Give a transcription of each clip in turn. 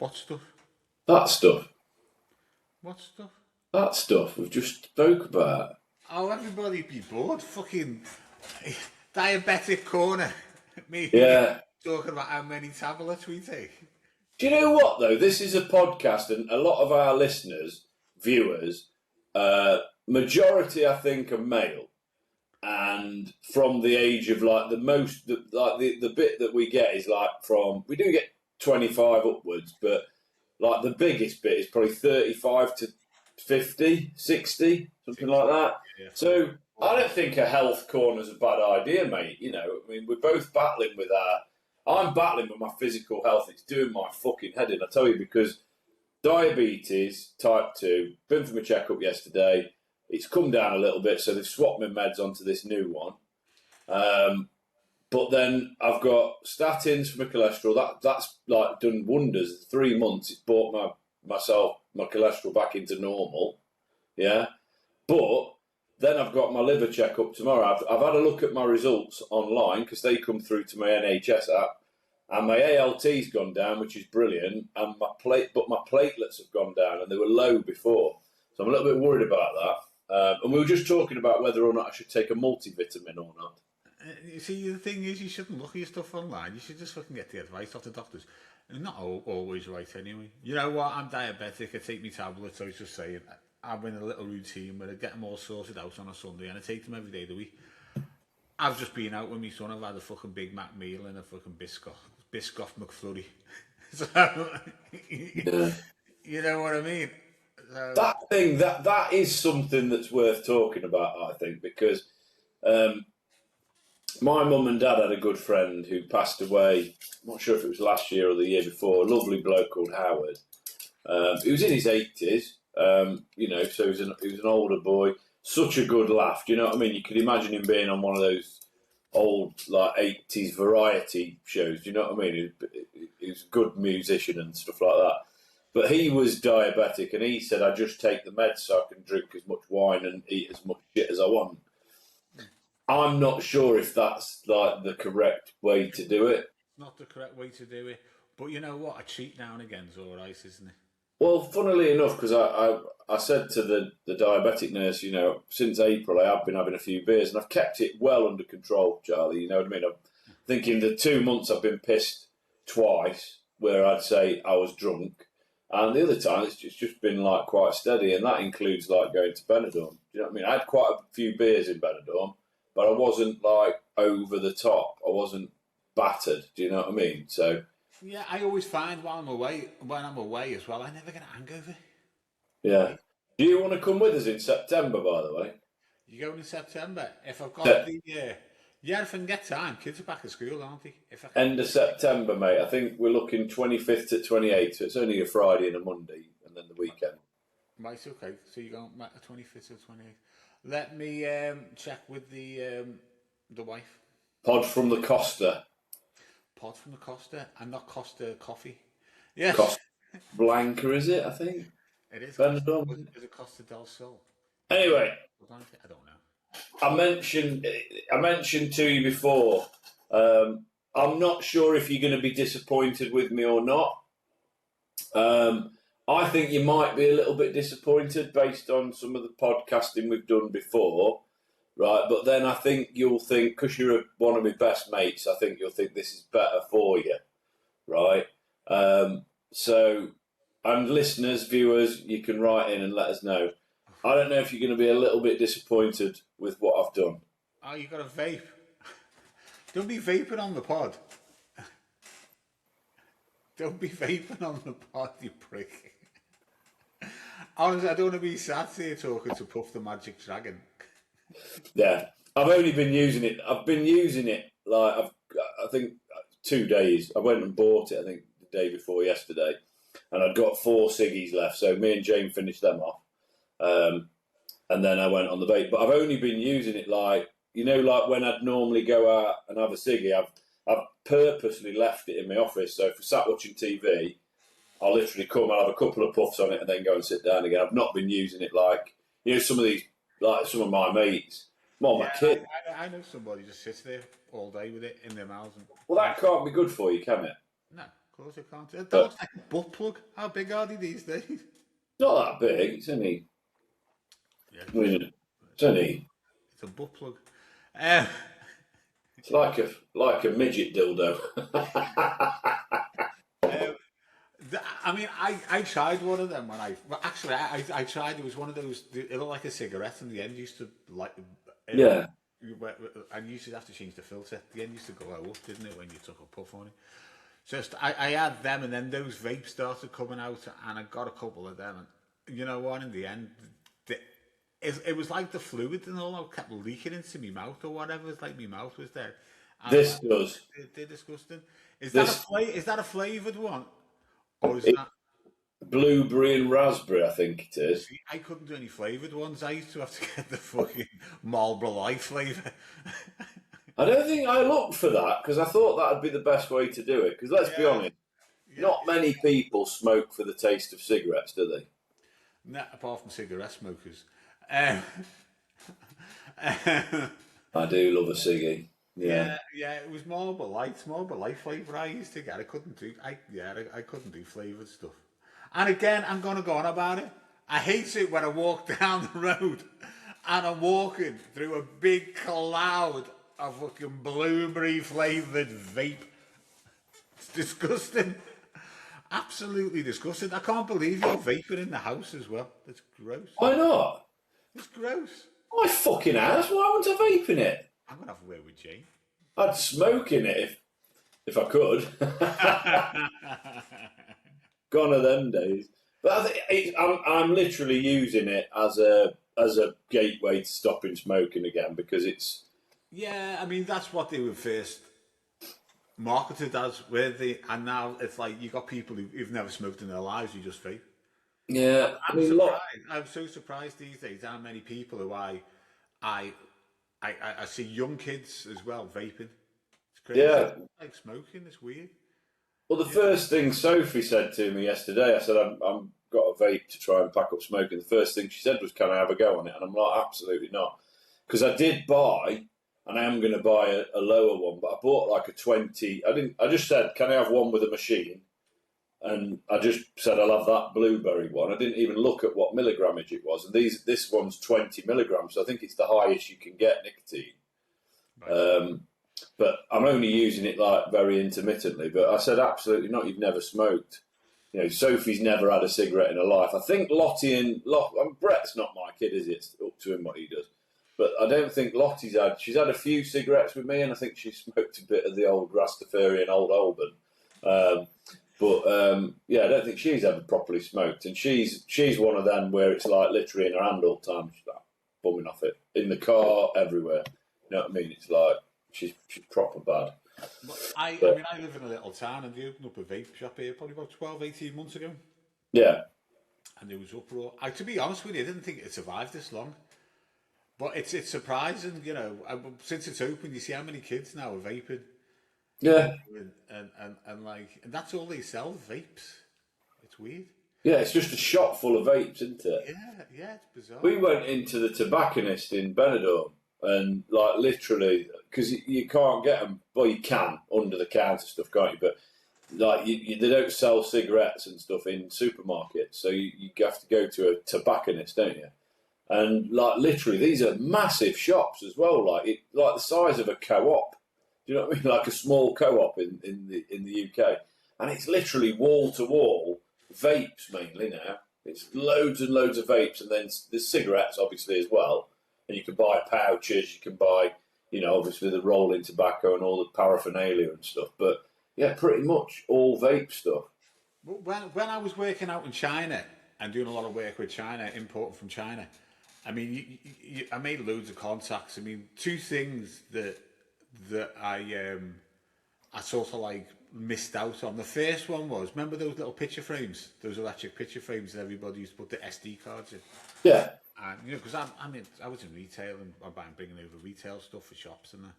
What stuff? That stuff. What stuff? That stuff we've just spoke about. Oh, everybody be bored. Fucking diabetic corner. Me talking about how many tablets we take. Do you know what, though? This is a podcast, and a lot of our listeners, viewers, majority, I think, are male. And from the age of, like, the bit that we get is, like, we do get 25 upwards, but, like, the biggest bit is probably 35 to 50, 60, something like that. Yeah. So I don't think a health corner's a bad idea, mate. You know, I mean, we're both battling with I'm battling with my physical health. It's doing my fucking head in, I tell you, because diabetes, type 2, been for my checkup yesterday. It's come down a little bit, so they've swapped my meds onto this new one. But then I've got statins for my cholesterol. That's like done wonders. 3 months, it's brought my cholesterol back into normal. Yeah. But then I've got my liver checkup tomorrow. I've had a look at my results online because they come through to my NHS app, and my ALT's gone down, which is brilliant. And my platelets have gone down, and they were low before, so I'm a little bit worried about that. And we were just talking about whether or not I should take a multivitamin or not. You see, the thing is, you shouldn't look at your stuff online. You should just fucking get the advice off the doctors. And not always right anyway. You know what? I'm diabetic. I take my tablets. I was just saying, I'm in a little routine where I get them all sorted out on a Sunday, and I take them every day of the week. I've just been out with my son. I've had a fucking Big Mac meal and a fucking Biscoff McFlurry. So, you know what I mean? So, that is something that's worth talking about, I think, because my mum and dad had a good friend who passed away. I'm not sure if it was last year or the year before. A lovely bloke called Howard. He was in his 80s. You know, so he was an older boy. Such a good laugh. Do you know what I mean? You could imagine him being on one of those old, like, 80s variety shows. Do you know what I mean? He was a good musician and stuff like that. But he was diabetic, and he said, I just take the meds so I can drink as much wine and eat as much shit as I want. I'm not sure if that's, like, the correct way to do it. Not the correct way to do it. But you know what? A treat now and again is all right, isn't it? Well, funnily enough, because I said to the diabetic nurse, you know, since April I have been having a few beers, and I've kept it well under control, Charlie, you know what I mean? I'm thinking the 2 months I've been pissed twice, where I'd say I was drunk, and the other time it's just been, like, quite steady, and that includes, like, going to Benidorm. Do you know what I mean? I had quite a few beers in Benidorm, but I wasn't, like, over the top. I wasn't battered, do you know what I mean? So... Yeah, I always find when I'm away as well, I never get a hangover. Yeah. Do you want to come with us in September, by the way? You going in September? If I've got if I can get time. Kids are back at school, aren't they? End of September, mate. I think we're looking 25th to 28th, so it's only a Friday and a Monday, and then the weekend. Right, okay. So you're going 25th to 28th. Let me check with the wife. Pod from the Costa. Pod from the Costa, and not Costa Coffee. Yes. Costa Blanca, is it, I think? It is. Benidorm. Is it Costa del Sol? Anyway. I don't know. I mentioned to you before, I'm not sure if you're going to be disappointed with me or not. I think you might be a little bit disappointed based on some of the podcasting we've done before. Right, but then I think you'll think, because you're one of my best mates, I think you'll think this is better for you, right? So, and listeners, viewers, you can write in and let us know. I don't know if you're going to be a little bit disappointed with what I've done. Oh, you got a vape. Don't be vaping on the pod. Don't be vaping on the pod, you prick. Honestly, I don't want to be sat here talking to Puff the Magic Dragon. Yeah, I've only been using it. I've been using it like I think 2 days. I went and bought it. I think the day before yesterday, and I'd got 4 ciggies left. So me and Jane finished them off, and then I went on the vape. But I've only been using it like when I'd normally go out and have a ciggy. I've purposely left it in my office. So if I sat watching TV, I'll literally come. I'll have a couple of puffs on it and then go and sit down again. I've not been using it like some of these. Like some of my mates, my kid. I know somebody just sits there all day with it in their mouths. Well, that can't be good for you, can it? No. Of course I can't. That But looks like a butt plug. How big are they these days? not that big. It's only, Yeah, I mean, it's only, it's a butt plug. Um, it's like a midget dildo. um, I mean, I tried one of them when well, actually, I tried. It was one of those. It looked like a cigarette, and the end used to like. Yeah. And you used to have to change the filter. The end used to glow up, didn't it, when you took a puff on it? Just I had them, and then those vapes started coming out, and I got a couple of them, and you know what? In the end, it was like the fluid and all kept leaking into my mouth or whatever. It's like my mouth was there. And This does. they're disgusting. This Is that a flavored one, or is it, that? blueberry and raspberry, I think it is. See, I couldn't do any flavoured ones. I used to have to get the fucking Marlboro Light flavour. I don't think I looked for that because I thought that would be the best way to do it. Because let's be honest, not many people smoke for the taste of cigarettes, do they? Nah, apart from cigarette smokers. Um, I do love a ciggy. yeah, it was Marlboro Light flavour I used to get. I couldn't do, I couldn't do flavoured stuff. And again, I'm going to go on about it. I hate it when I walk down the road and I'm walking through a big cloud of fucking blueberry flavoured vape. It's disgusting. Absolutely disgusting. I can't believe you're vaping in the house as well. It's gross. Why not? It's gross. My fucking ass. Why wouldn't I vape in it? I'm going to have a word with Jane. I'd smoke in it if I could. Gone are them days. But I think I'm literally using it as a gateway to stopping smoking again because it's. Yeah, I mean that's what they were first marketed as, and now it's like you got people who've never smoked in their lives who just vape. Yeah, I'm surprised. I'm so surprised these days how many people who I see young kids as well vaping. It's crazy. Yeah, It's like smoking. It's weird. well, the first thing Sophie said to me yesterday, I said, I'm got a vape to try and pack up smoking. The first thing she said was, can I have a go on it? And I'm like, absolutely not. Because I did buy, and I am going to buy a lower one, but I bought like a 20. I just said, can I have one with a machine? And I just said, I'll have that blueberry one. I didn't even look at what milligrammage it was. And this one's 20 milligrams. So I think it's the highest you can get nicotine. Right. But I'm only using it like very intermittently. But I said, absolutely not. You've never smoked. You know, Sophie's never had a cigarette in her life. I think Brett's not my kid, is it? It's up to him what he does. But I don't think Lottie's she's had a few cigarettes with me, and I think she smoked a bit of the old Rastafarian Old Holborn. I don't think she's ever properly smoked. And she's one of them where it's like literally in her hand all the time. She's like bumming off it. In the car, everywhere. You know what I mean? It's like she's proper bad. I mean, I live in a little town and they opened up a vape shop here probably about 12, 18 months ago. Yeah. And there was uproar. To be honest with you, I didn't think it survived this long. But it's surprising, you know, since it's open, you see how many kids now are vaping. Yeah. And that's all they sell, vapes. It's weird. Yeah, it's just a shop full of vapes, isn't it? Yeah, it's bizarre. We went into the tobacconist in Benidorm and like literally, because you can't get them, well you can, under the counter stuff, can't you? But like they don't sell cigarettes and stuff in supermarkets, so you have to go to a tobacconist, don't you? And like literally, these are massive shops as well, like the size of a co-op. Do you know what I mean? Like a small co-op in the UK, and it's literally wall to wall vapes mainly now. It's loads and loads of vapes, and then there's cigarettes obviously as well. And you can buy pouches, you can buy, you know, obviously the rolling tobacco and all the paraphernalia and stuff. But yeah, pretty much all vape stuff. When I was working out in China and doing a lot of work with China, importing from China, I mean, I made loads of contacts. I mean, two things that I sort of like missed out on. The first one was, remember those little picture frames, those electric picture frames that everybody used to put the SD cards in? Yeah. And, you know, because I was in retail and I'm bringing over retail stuff for shops and that.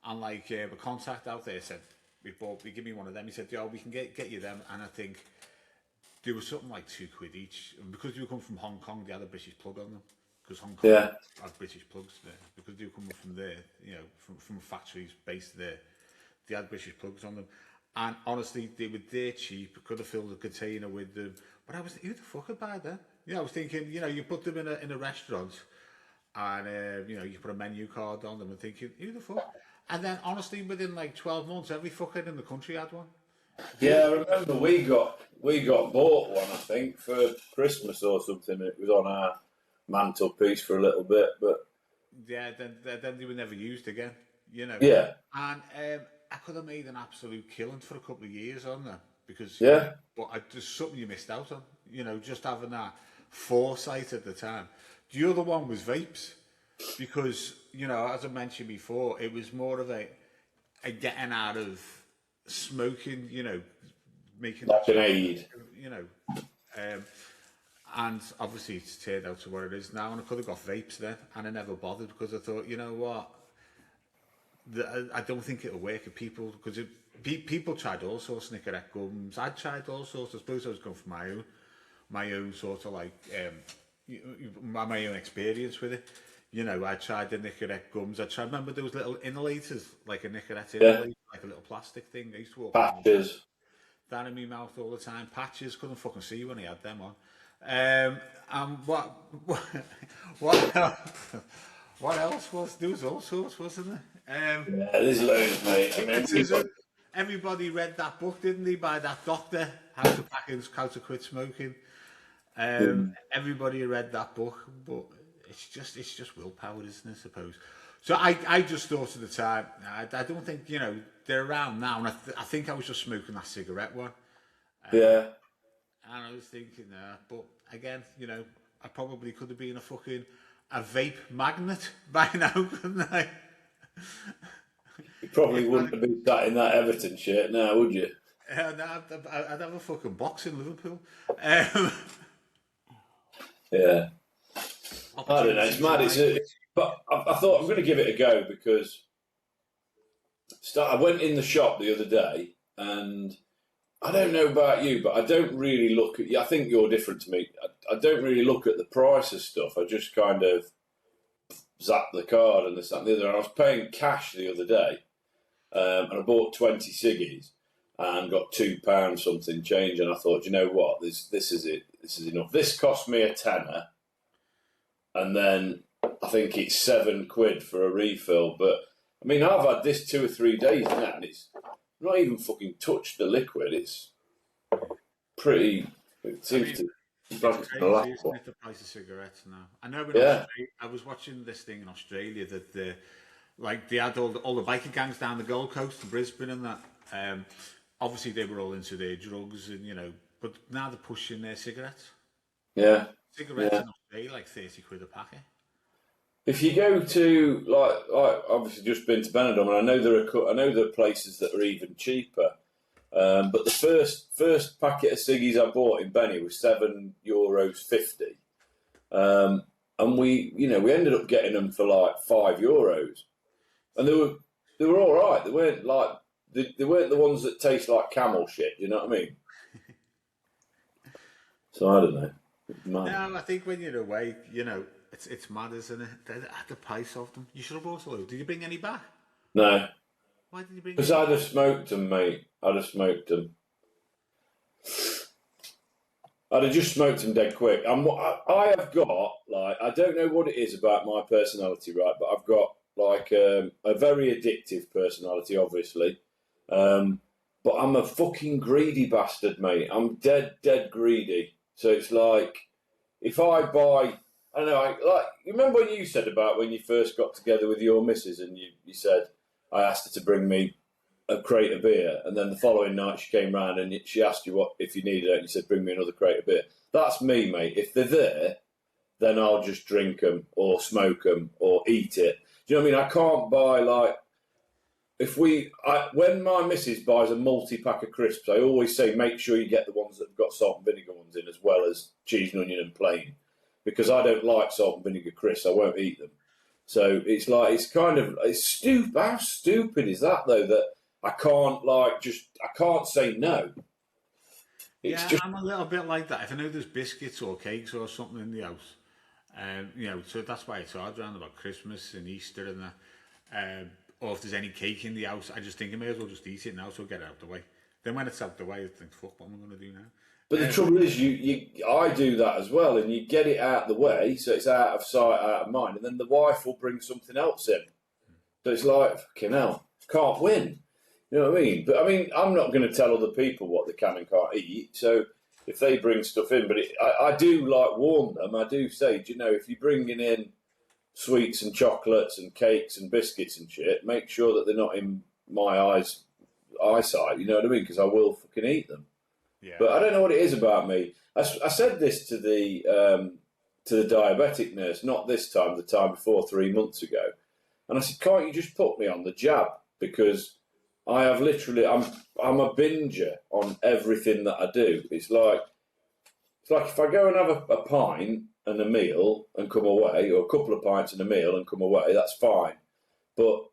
And like a contact out there said, give me one of them. He said, yo, we can get you them. And I think there was something like £2 each. And because they were coming from Hong Kong, they had a British plug on them. Because Hong Kong had British plugs there. Because they were coming from there, you know, from factories based there. They had British plugs on them. And honestly, they were dirt cheap. Could have filled a container with them. But I was, who the fuck would buy them? You know, I was thinking, you know, you put them in a restaurant, and you know, you put a menu card on them, and thinking, who the fuck? And then, honestly, within like 12 months, every fucker in the country had one. Yeah, I remember we got bought one, I think, for Christmas or something. It was on our mantelpiece for a little bit, but Yeah, then they were never used again, you know. yeah, And I could have made an absolute killing for a couple of years on them because, yeah, but there's something you missed out on, you know, just having that foresight at the time. The other one was vapes because, you know, as I mentioned before, it was more of a getting out of smoking, you know, making like an aid. you know, um, and obviously it's turned out to what it is now. And I could have got vapes then, and I never bothered because I thought, you know what, I don't think it'll work with people because people tried all sorts of Nicorette gums. I tried all sorts. I suppose I was going for my own sort of like my own experience with it. You know, I tried the Nicorette gums. Remember those little inhalators, like a Nicorette inhalator, like a little plastic thing. I used to walk around Patches. that in my mouth all the time. Patches, couldn't fucking see when he had them on. And what else? What else was there? Was all sorts, wasn't there? Yeah, there's loads, mate. I mean, Everybody read that book, didn't they, by that doctor, How to Quit Smoking. Everybody read that book, but it's just willpower, isn't it? I suppose. So I just thought at the time, I don't think, you know, they're around now, and I think I was just smoking that cigarette one. yeah. And I was thinking, but again, you know, I probably could have been a vape magnet by now, couldn't I? You probably wouldn't have been sat in that Everton shirt now, would you? And I'd have a fucking box in Liverpool. Yeah. I don't know. It's mad. But I thought I'm going to give it a go because I went in the shop the other day, and I don't know about you, but I don't really look at. I think you're different to me. I don't really look at the price of stuff. I just kind of zap the card and this, that, and the other. And I was paying cash the other day, and I bought 20 ciggies and got £2 something change. And I thought, you know what, this is it. This is enough. This cost me a tenner, and then I think it's £7 for a refill. But I mean, I've had this 2 or 3 days now, and it's not even fucking touched the liquid. It's pretty. It seems to. It's crazy, isn't it, the price of cigarettes now? I know. Australia, I was watching this thing in Australia that they had all the biker gangs down the Gold Coast, Brisbane, and that. Obviously, they were all into their drugs, and you know, but now they're pushing their cigarettes. Yeah. Cigarettes in Australia like £30 a packet. If you go to like obviously just been to Benidorm, and I know there are places that are even cheaper. But the first packet of ciggies I bought in Benny was €7.50, and we ended up getting them for like €5, and they were all right. They weren't like they weren't the ones that taste like camel shit. You know what I mean? So I don't know. No, I think when you're away, you know, it's mad, isn't it? The price of them. You should have bought a load. Did you bring any back? No. Why did you bring? Because I'd have smoked them, mate. I'd have smoked them. I'd have just smoked them dead quick. I have got, like, I don't know what it is about my personality, right? But I've got, like, a very addictive personality, obviously. But I'm a fucking greedy bastard, mate. I'm dead greedy. So it's like, if I buy, I don't know, like, you remember what you said about when you first got together with your missus and you said, I asked her to bring me a crate of beer, and then the following night she came round and she asked you what if you needed it, and you said, bring me another crate of beer. That's me, mate. If they're there, then I'll just drink them or smoke them or eat it. Do you know what I mean? I can't buy, like, when my missus buys a multi-pack of crisps, I always say make sure you get the ones that have got salt and vinegar ones in, as well as cheese and onion and plain, because I don't like salt and vinegar crisps. I won't eat them. So it's like, it's stupid. How stupid is that, though, that I can't say no. I'm a little bit like that. If I know there's biscuits or cakes or something in the house, you know, so that's why it's hard around about Christmas and Easter and that. Or if there's any cake in the house, I just think I may as well just eat it now, so get it out of the way. Then when it's out the way, I think, fuck, what am I going to do now? But the trouble is, I do that as well, and you get it out of the way, so it's out of sight, out of mind, and then the wife will bring something else in. So it's like, fucking hell, can't win. You know what I mean? But I mean, I'm not going to tell other people what they can and can't eat. So if they bring stuff in, but I do like warn them. I do say, do you know, if you're bringing in sweets and chocolates and cakes and biscuits and shit, make sure that they're not in my eyesight. You know what I mean? Because I will fucking eat them. Yeah. But I don't know what it is about me. I said this to the diabetic nurse, not this time, the time before 3 months ago, and I said, "Can't you just put me on the jab? Because I have literally, I'm a binger on everything that I do. It's like if I go and have a pint and a meal and come away, or a couple of pints and a meal and come away, that's fine. But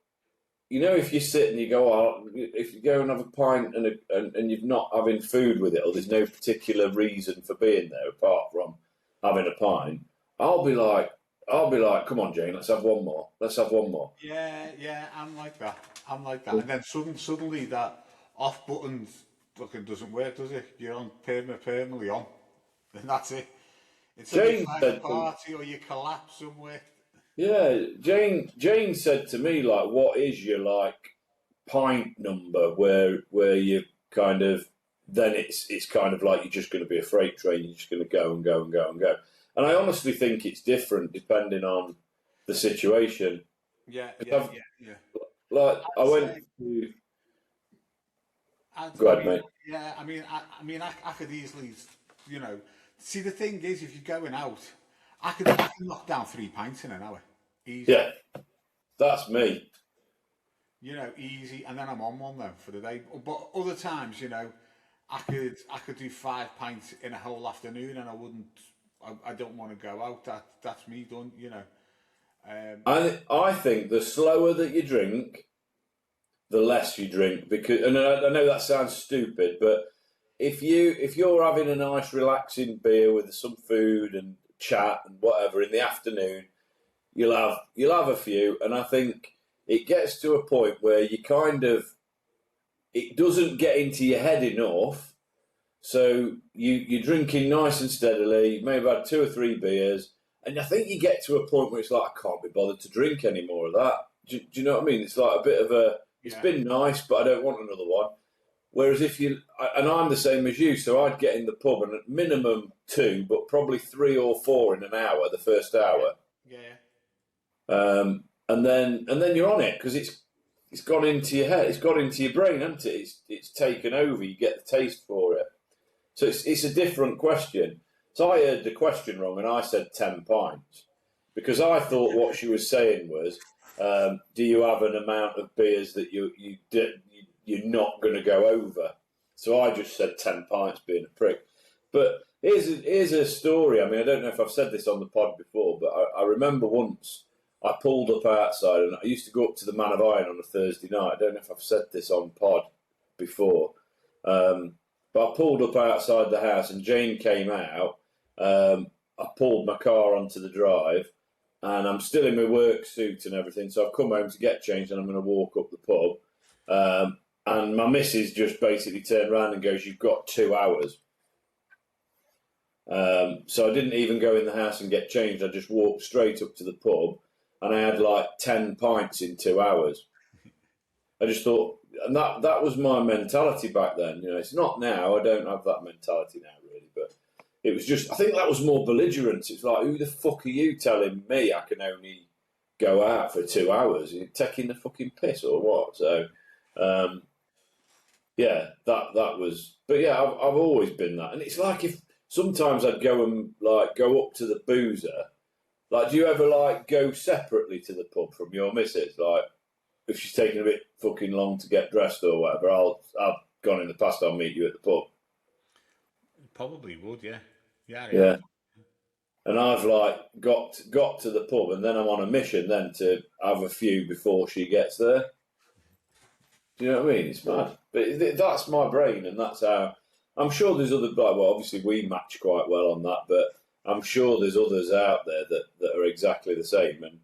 you know, if you sit and you go, oh, if you go and have a pint and you're not having food with it, or there's no particular reason for being there apart from having a pint, I'll be like, come on, Jane, let's have one more. Yeah, I'm like that. And then suddenly that off button fucking doesn't work, does it? You're on permanently on, and that's it. It's Jane like said a party or you collapse somewhere. Yeah, Jane said to me, like, what is your like pint number where you kind of, then it's kind of like you're just going to be a freight train, you're just going to go and go and go and go. And I honestly think it's different depending on the situation. Yeah. Like I went to. Go ahead, mate. Yeah, I mean, I could easily, you know. See, the thing is, if you're going out, I can knock down 3 pints in an hour. Easy. Yeah, that's me. You know, easy, and then I'm on one then for the day. But other times, you know, I could do 5 pints in a whole afternoon, and I wouldn't. I don't want to go out. That's me done. You know. I think the slower that you drink, the less you drink. Because, and I know that sounds stupid, but if you're having a nice relaxing beer with some food and chat and whatever in the afternoon, you'll have a few, and I think it gets to a point where you kind of, it doesn't get into your head enough, so you're drinking nice and steadily, maybe had 2 or 3 beers, and I think you get to a point where it's like, I can't be bothered to drink any more of that. Do you know what I mean? It's like a bit of a, it's been nice, but I don't want another one. Whereas and I'm the same as you, so I'd get in the pub and at minimum 2, but probably 3 or 4 in an hour, the first hour. Yeah. And then you're on it because it's gone into your head, it's got into your brain, hasn't it? It's taken over. You get the taste for it. So it's a different question. So I heard the question wrong, and I said 10 pints because I thought what she was saying was, do you have an amount of beers that you're not going to go over? So I just said 10 pints, being a prick. But here's a story. I mean, I don't know if I've said this on the pod before, but I remember once I pulled up outside, and I used to go up to the Man of Iron on a Thursday night. I don't know if I've said this on pod before, but I pulled up outside the house, and Jane came out. I pulled my car onto the drive, and I'm still in my work suit and everything, so I've come home to get changed, and I'm going to walk up the pub. And my missus just basically turned around and goes, "You've got 2 hours." So I didn't even go in the house and get changed. I just walked straight up to the pub, and I had like 10 pints in 2 hours. I just thought, and that was my mentality back then. You know, it's not now. I don't have that mentality now, really. But it was just, I think that was more belligerence. It's like, who the fuck are you telling me I can only go out for 2 hours? Are you taking the fucking piss or what? So, yeah, that was. But yeah, I've always been that, and it's like if sometimes I'd go and like go up to the boozer. Like, do you ever like go separately to the pub from your missus? Like, if she's taking a bit fucking long to get dressed or whatever, I've gone in the past. I'll meet you at the pub. Probably would, yeah. Yeah. And I've like got to the pub, and then I'm on a mission then to have a few before she gets there. Do you know what I mean? It's mad, but that's my brain, and that's how. I'm sure there's other. Well, obviously we match quite well on that, but I'm sure there's others out there that are exactly the same, and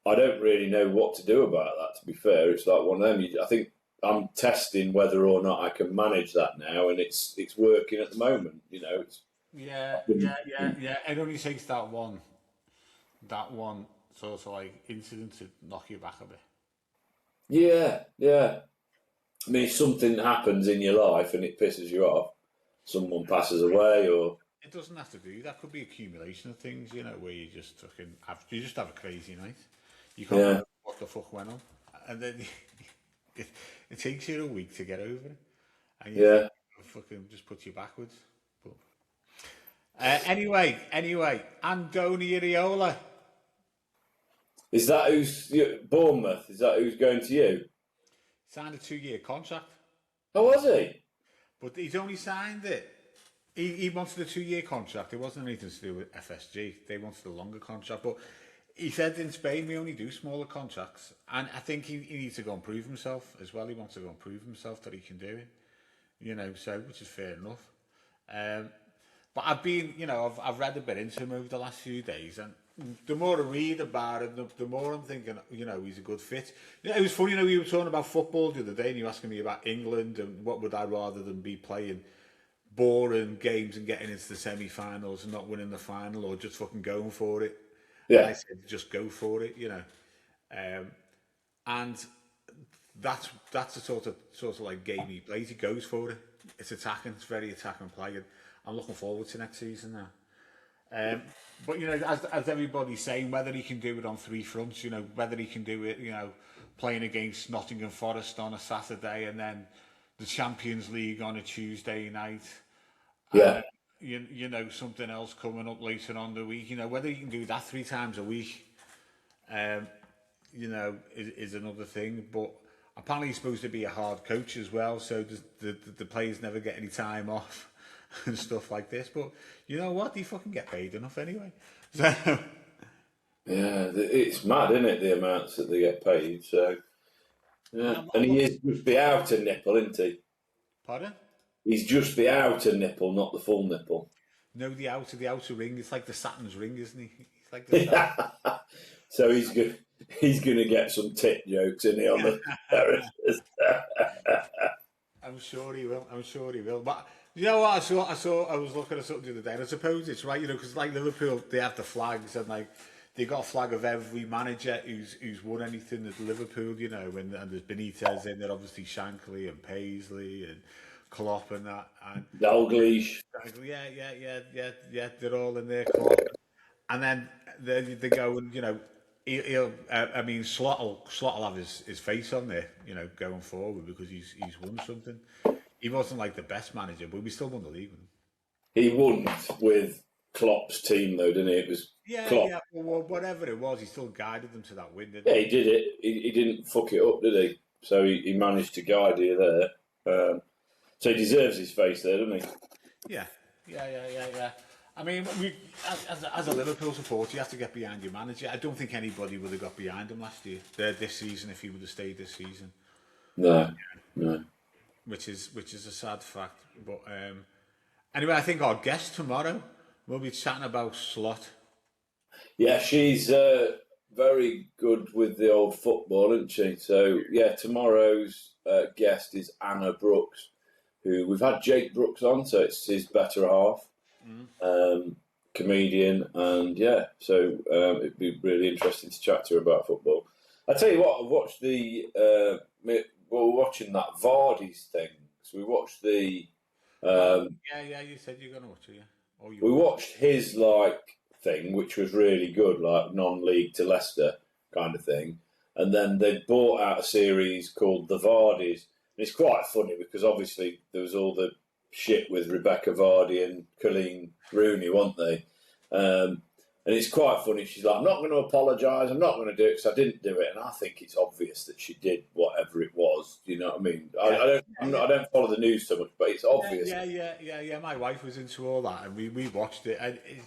I don't really know what to do about that. To be fair, it's like one of them. I think I'm testing whether or not I can manage that now, and it's working at the moment. You know, Yeah, It only takes that one sort of like incident to knock you back a bit. yeah. I mean, if something happens in your life and it pisses you off, someone passes away, or It doesn't have to do that. Could be accumulation of things, where you just fucking have a crazy night. You can't remember what the fuck went on, and then it takes you a week to get over it, and you think it fucking just puts you backwards. But anyway, Andoni Iraola. Is that who's Bournemouth? Is that who's going to you? Signed a 2-year contract. Oh, was he? But he's only signed it. He wanted a 2-year contract. It wasn't anything to do with FSG. They wanted a longer contract. But he said in Spain we only do smaller contracts. And I think he needs to go and prove himself as well. He wants to go and prove himself that he can do it. So which is fair enough. But I've been, I've read a bit into him over the last few days, and the more I read about him, the more I'm thinking, he's a good fit. It was funny, we were talking about football the other day, and you were asking me about England and what would I rather than be playing boring games and getting into the semi-finals and not winning the final, or just fucking going for it. Yeah. And I said, just go for it, and that's the sort of like game he plays. He goes for it. It's attacking. It's very attacking playing. I'm looking forward to next season now. But as everybody's saying, whether he can do it on 3 fronts, whether he can do it, playing against Nottingham Forest on a Saturday and then the Champions League on a Tuesday night. Yeah. Something else coming up later on the week. Whether he can do that 3 times a week, is another thing. But apparently he's supposed to be a hard coach as well, so the players never get any time off and stuff like this. But you know what? They fucking get paid enough anyway. So yeah, it's mad, isn't it? The amounts that they get paid. So yeah, and he is just the outer nipple, isn't he? Pardon? He's just the outer nipple, not the full nipple. No, the outer ring. It's like the Saturn's ring, isn't he? He's like the So he's gonna get some tit jokes, isn't he, on the terraces? I'm sure he will. But you know what? I was looking at something the other day, and I suppose it's right, because like Liverpool, they have the flags, and like they got a flag of every manager who's won anything at Liverpool, and there's Benitez in there, obviously Shankly and Paisley and Klopp and that, and Dalglish. Yeah, they're all in there, Klopp. And then they go and Slot will have his face on there, going forward, because he's won something. He wasn't like the best manager, but we still won the league with him. He won with Klopp's team, though, didn't he? It was Klopp. Yeah. Well, whatever it was, he still guided them to that win, didn't he? Yeah, he did it. He didn't fuck it up, did he? So he managed to guide you there. So he deserves his face there, doesn't he? Yeah. I mean, as a Liverpool supporter, you have to get behind your manager. I don't think anybody would have got behind him this season, if he would have stayed this season. No. Which is a sad fact. But anyway, I think our guest tomorrow will be chatting about Slot. Yeah, she's very good with the old football, isn't she? So yeah, tomorrow's guest is Anna Brooks, who we've had Jake Brooks on, so it's his better half. Comedian, and yeah, so it'd be really interesting to chat to her about football. I tell you what, I watched we're watching that Vardy's thing. So we watched the you said you're gonna watch it, yeah. We watched his thing, which was really good, like non-league to Leicester kind of thing, and then they bought out a series called The Vardys. And it's quite funny because obviously there was all the shit with Rebecca Vardy and Colleen Rooney, weren't they? And it's quite funny. She's like, I'm not going to apologise. I'm not going to do it because I didn't do it. And I think it's obvious that she did whatever it was. Do you know what I mean? I don't follow the news so much, but it's obvious. Yeah. My wife was into all that, and we watched it,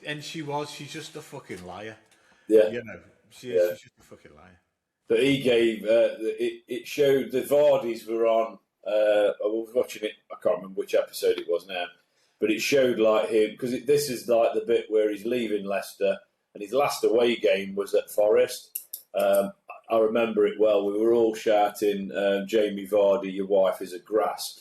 and she's just a fucking liar. Yeah, she's just a fucking liar. But he gave it showed the Vardys were on. I was watching it. I can't remember which episode it was now, but it showed him because this is the bit where he's leaving Leicester and his last away game was at Forest. I remember it well. We were all shouting, "Jamie Vardy, your wife is a grass,"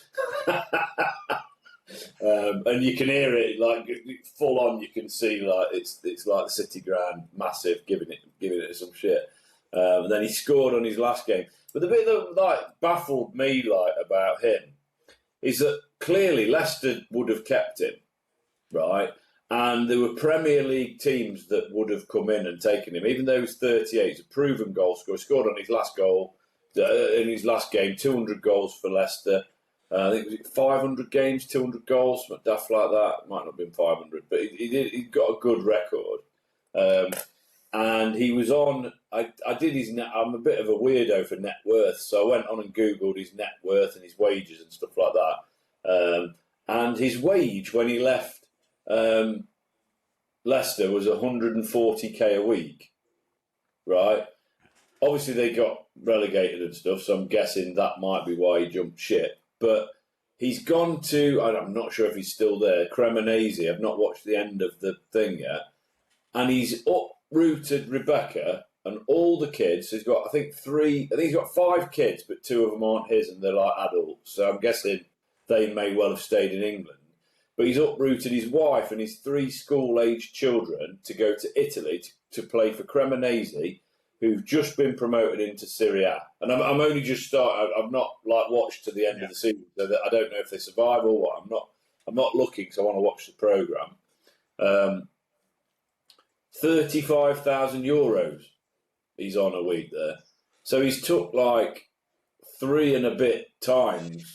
and you can hear it like full on. You can see like it's like the City Ground, massive, giving it some shit. And then he scored on his last game. But the bit that like baffled me like about him is that clearly Leicester would have kept him, right? And there were Premier League teams that would have come in and taken him, even though he was 38. He's a proven goal scorer. Scored on his last goal in his last game, 200 goals for Leicester. I think it was 500 games, 200 goals, daft like that. Might not have been 500, but he got a good record. And he was on. I did his net. I'm a bit of a weirdo for net worth, so I went on and googled his net worth and his wages and stuff like that. And his wage when he left Leicester was 140k a week, right? Obviously they got relegated and stuff, so I'm guessing that might be why he jumped ship. But he's gone to, I'm not sure if he's still there, Cremonese. I've not watched the end of the thing yet. And he's uprooted Rebecca and all the kids. He's got, I think he's got 5 kids, but 2 of them aren't his and they're like adults. So I'm guessing they may well have stayed in England. But he's uprooted his wife and his 3 school-aged children to go to Italy to play for Cremonese, who've just been promoted into Serie A. And I'm only just starting. I've not like watched to the end of the season, so that I don't know if they survive or what. I'm not looking because I want to watch the programme. 35,000 euros he's on a week there. So he's took like 3 and a bit times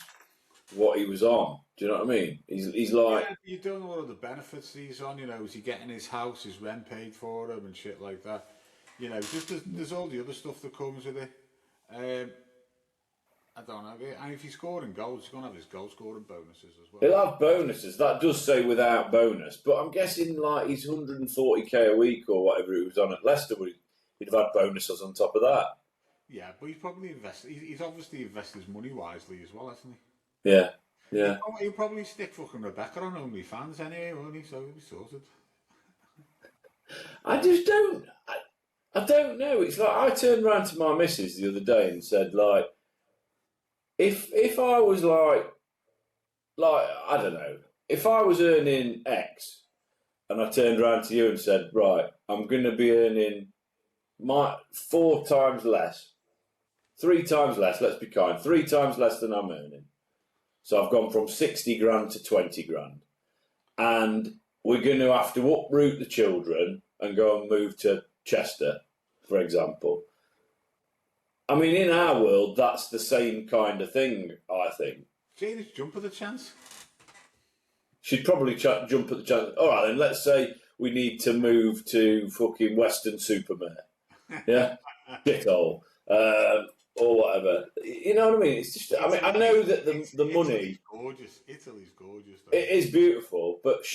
what he was on. Do you know what I mean? He's like... Yeah, you don't know what other benefits he's on, you know. Is he getting his house, his rent paid for him and shit like that? You know, just there's all the other stuff that comes with it. I don't know. And if he's scoring goals, he's going to have his goal scoring bonuses as well. He'll have bonuses. That does say without bonus. But I'm guessing like he's 140k a week or whatever he was on at Leicester, he'd have had bonuses on top of that. Yeah, but he's probably invested. He's obviously invested his money wisely as well, hasn't he? Yeah. Yeah. He'll probably stick fucking Rebecca on OnlyFans anyway, won't he? So he'll be sorted. I just don't... I don't know. It's like I turned round to my missus the other day and said, like, if I was like I don't know, if I was earning X and I turned round to you and said, right, I'm going to be earning 4 times less, 3 times less, let's be kind, 3 times less than I'm earning. So I've gone from 60 grand to 20 grand. And we're going to have to uproot the children and go and move to Chester, for example. I mean, in our world, that's the same kind of thing, I think. Jade's jump at the chance. She'd probably jump at the chance. All right, then, let's say we need to move to fucking Weston-super-Mare. Yeah? Shithole. Or whatever. You know what I mean? It's just, I mean, I know that the money... Italy's gorgeous. Though. It is beautiful, but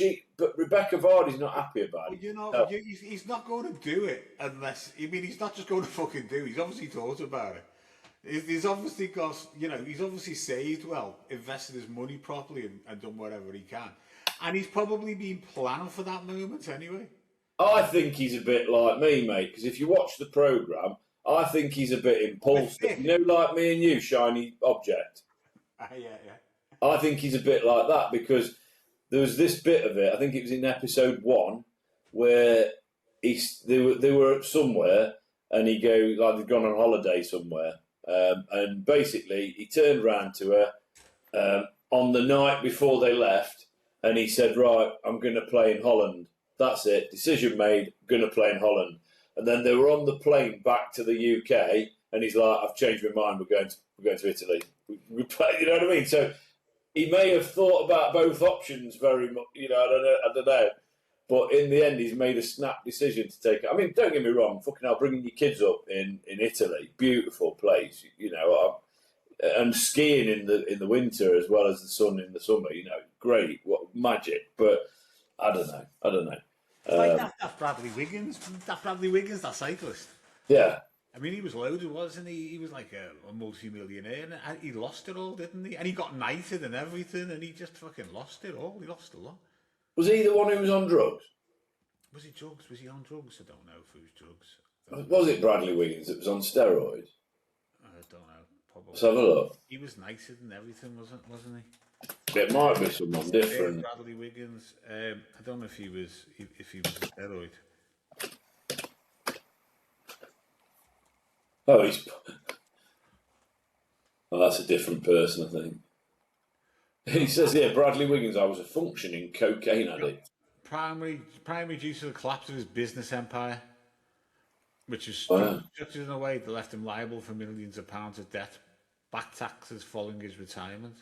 Rebecca Vardy's not happy about it. You know, he's not going to do it unless... I mean, he's not just going to fucking do it. He's obviously thought about it. He's obviously got, you know, he's obviously saved well, invested his money properly and done whatever he can. And he's probably been planning for that moment anyway. I think he's a bit like me, mate, because if you watch the programme, I think he's a bit impulsive. You know, like me and you, shiny object. Yeah. I think he's a bit like that because there was this bit of it, I think it was in episode 1, where they were somewhere and he they'd gone on holiday somewhere. And basically he turned round to her on the night before they left and he said, right, I'm going to play in Holland. That's it. Decision made, going to play in Holland. And then they were on the plane back to the UK, and he's like, "I've changed my mind. We're going to Italy." We play, you know what I mean? So he may have thought about both options very much. You know, I don't know. But in the end, he's made a snap decision to take it. I mean, don't get me wrong. Fucking hell, bringing your kids up in Italy, beautiful place. You know, and skiing in the winter as well as the sun in the summer. You know, great, what magic. But I don't know. It's like that Bradley Wiggins, that cyclist. Yeah. I mean, he was loaded, wasn't he? He was like a multi-millionaire, and he lost it all, didn't he? And he got knighted and everything, and he just fucking lost it all. He lost a lot. Was he the one who was on drugs? Was he drugs? Was he on drugs? I don't know if it was drugs. Was it Bradley Wiggins that was on steroids? I don't know. Probably. Let's have a look. He was nicer than everything, wasn't he? It might be someone different. Bradley Wiggins. I don't know if he was a steroid. Oh, that's a different person, I think. He says here, Bradley Wiggins, I was a functioning cocaine addict. Primary due to the collapse of his business empire, which was structured in a way that left him liable for millions of pounds of debt, back taxes following his retirement,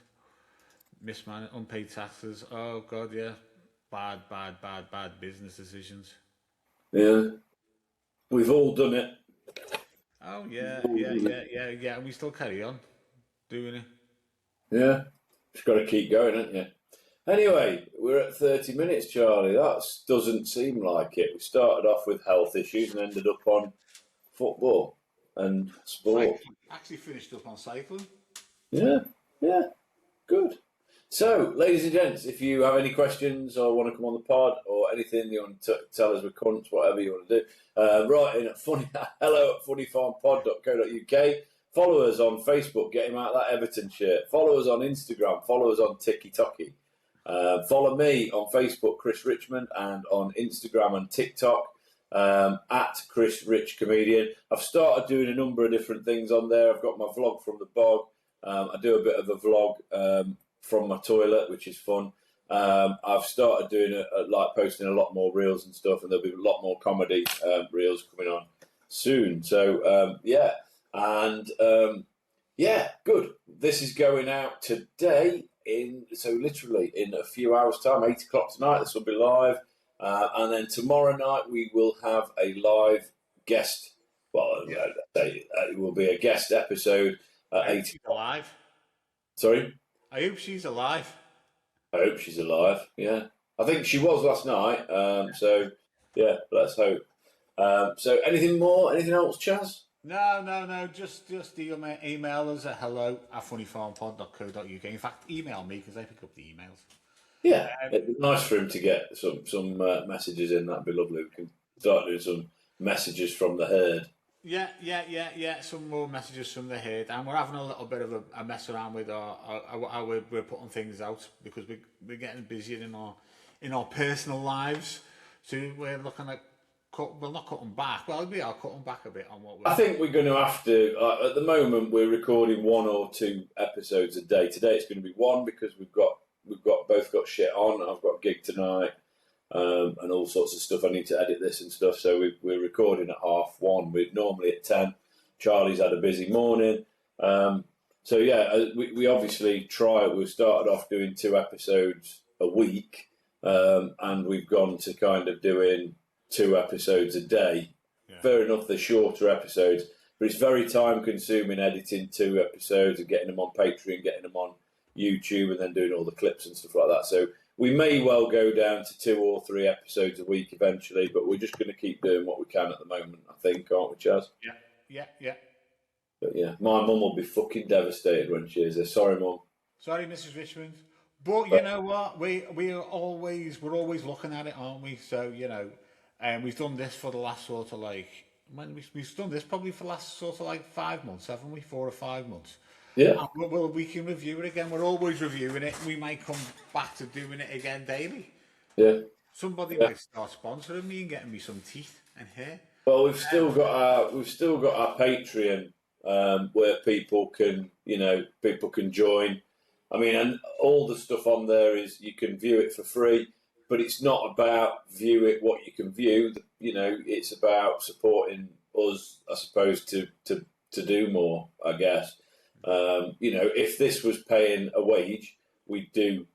mismanaged, unpaid taxes. Oh God, yeah, bad business decisions. Yeah, we've all done it. Oh yeah, and we still carry on doing it. Yeah, just got to keep going, haven't you? Anyway, we're at 30 minutes, Charlie. That doesn't seem like it. We started off with health issues and ended up on football and sport. Actually finished up on cycling. Yeah, good. So, ladies and gents, if you have any questions or want to come on the pod or anything you want to tell us, we're cunts, whatever you want to do, write in at hello@funnyfarmpod.co.uk. Follow us on Facebook, get him out of that Everton shirt. Follow us on Instagram, follow us on TikTok. Follow me on Facebook, Chris Richmond, and on Instagram and TikTok at Chris Rich Comedian. I've started doing a number of different things on there. I've got my vlog from the bog. I do a bit of a vlog from my toilet, which is fun. I've started doing posting a lot more reels and stuff, and there'll be a lot more comedy reels coming on soon. So good. This is going out today. Literally in a few hours' time, 8 o'clock tonight, this will be live. And then tomorrow night we will have a live guest. Well, it will be a guest episode at 8 o'clock. Alive? Sorry? I hope she's alive. I hope she's alive, yeah. I think she was last night. So, yeah, let's hope. So, anything more? Anything else, Chaz? No. Just email us at hello@funnyfarmpod.co.uk. In fact, email me because I pick up the emails. Yeah, it'd be nice for him to get some messages in. That'd be lovely. We can start doing some messages from the herd. Yeah. Some more messages from the herd, and we're having a little bit of a mess around with how we're putting things out because we're getting busier in our personal lives. So we're looking at. We're not cutting back. Well, we are cutting back a bit on what we're... I think we're going to have to... at the moment, we're recording 1 or 2 episodes a day. Today it's going to be 1 because we've both got shit on. I've got a gig tonight and all sorts of stuff. I need to edit this and stuff. So we're recording at 1:30. We're normally at 10. Charlie's had a busy morning. We obviously try... We've started off doing 2 episodes a week and we've gone to kind of doing... 2 episodes a day. Yeah. Fair enough, they're shorter episodes, but it's very time consuming editing 2 episodes and getting them on Patreon, getting them on YouTube, and then doing all the clips and stuff like that. So we may well go down to 2 or 3 episodes a week eventually, but we're just going to keep doing what we can at the moment, I think, aren't we, Chaz? Yeah. But yeah, my mum will be fucking devastated when she hears this. Sorry, Mum. Sorry, Mrs. Richmond. But you know what? We're always looking at it, aren't we? So, we've done this for the last sort of we've done this probably for the last sort of 5 months, haven't we? 4 or 5 months. Yeah. And we can review it again. We're always reviewing it. We might come back to doing it again daily. Yeah. Somebody might start sponsoring me and getting me some teeth and hair. Well, we've still got our Patreon where people can join. I mean, and all the stuff on there is you can view it for free. But it's not about view it what you can view. It's about supporting us, I suppose, to do more. I guess. If this was paying a wage, we'd do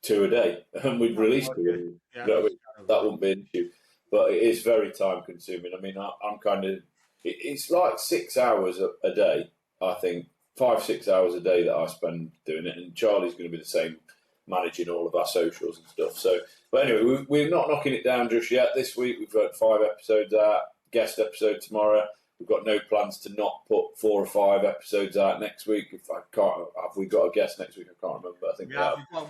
2 a day, and we'd release 2. That wouldn't be an issue. But it is very time consuming. I mean, I'm kind of. It's like 6 hours a day. I think 5-6 hours a day that I spend doing it, and Charlie's going to be the same. Managing all of our socials and stuff. So, but anyway, we're not knocking it down just yet. This week we've got 5 episodes out, guest episode tomorrow. We've got no plans to not put 4 or 5 episodes out next week. Have we got a guest next week? I can't remember. I think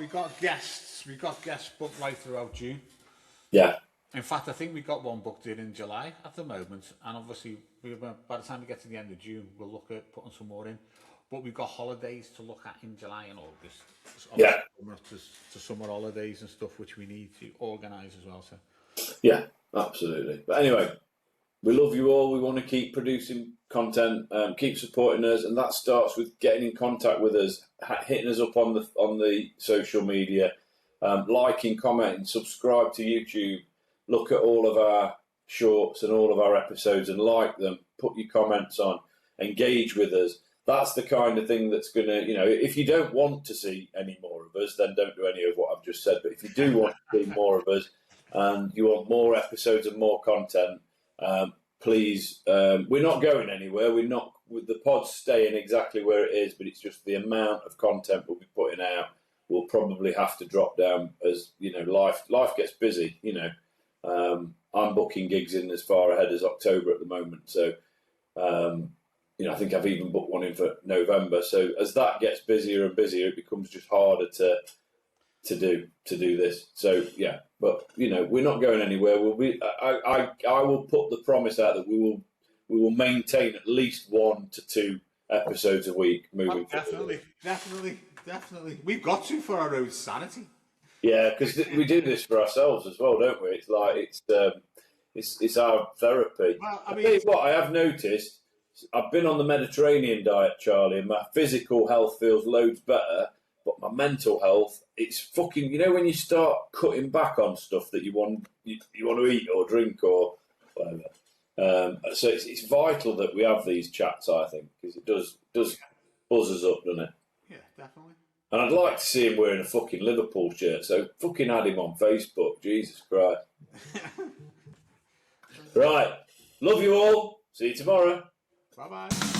we've got guests. We've got guests booked right throughout June. Yeah. In fact, I think we've got one booked in July at the moment, and obviously, by the time we get to the end of June, we'll look at putting some more in. But we've got holidays to look at in July and August. Yeah. To summer holidays and stuff, which we need to organise as well. So. Yeah, absolutely. But anyway, we love you all. We want to keep producing content, keep supporting us, and that starts with getting in contact with us, hitting us up on the social media, liking, commenting, subscribe to YouTube, look at all of our shorts and all of our episodes and like them, put your comments on, engage with us. That's the kind of thing that's going to, if you don't want to see any more of us, then don't do any of what I've just said. But if you do want to see more of us and you want more episodes and more content, please, we're not going anywhere. We're not, with the pod's staying exactly where it is, but it's just the amount of content we'll be putting out will probably have to drop down as, life gets busy, I'm booking gigs in as far ahead as October at the moment. So, I think I've even booked one in for November. So as that gets busier and busier, it becomes just harder to do this. So yeah, but we're not going anywhere. I will put the promise out that we will maintain at least 1 to 2 episodes a week moving forward. Definitely. We've got to for our own sanity. Yeah, because we do this for ourselves as well, don't we? It's like it's our therapy. Well, I tell you what, I have noticed. I've been on the Mediterranean diet, Charlie, and my physical health feels loads better, but my mental health, it's fucking. When you start cutting back on stuff that you want to eat or drink or whatever. So it's vital that we have these chats, I think, because it does buzz us up, doesn't it? Yeah, definitely. And I'd like to see him wearing a fucking Liverpool shirt, so fucking add him on Facebook. Jesus Christ. Right. Love you all. See you tomorrow. Bye-bye.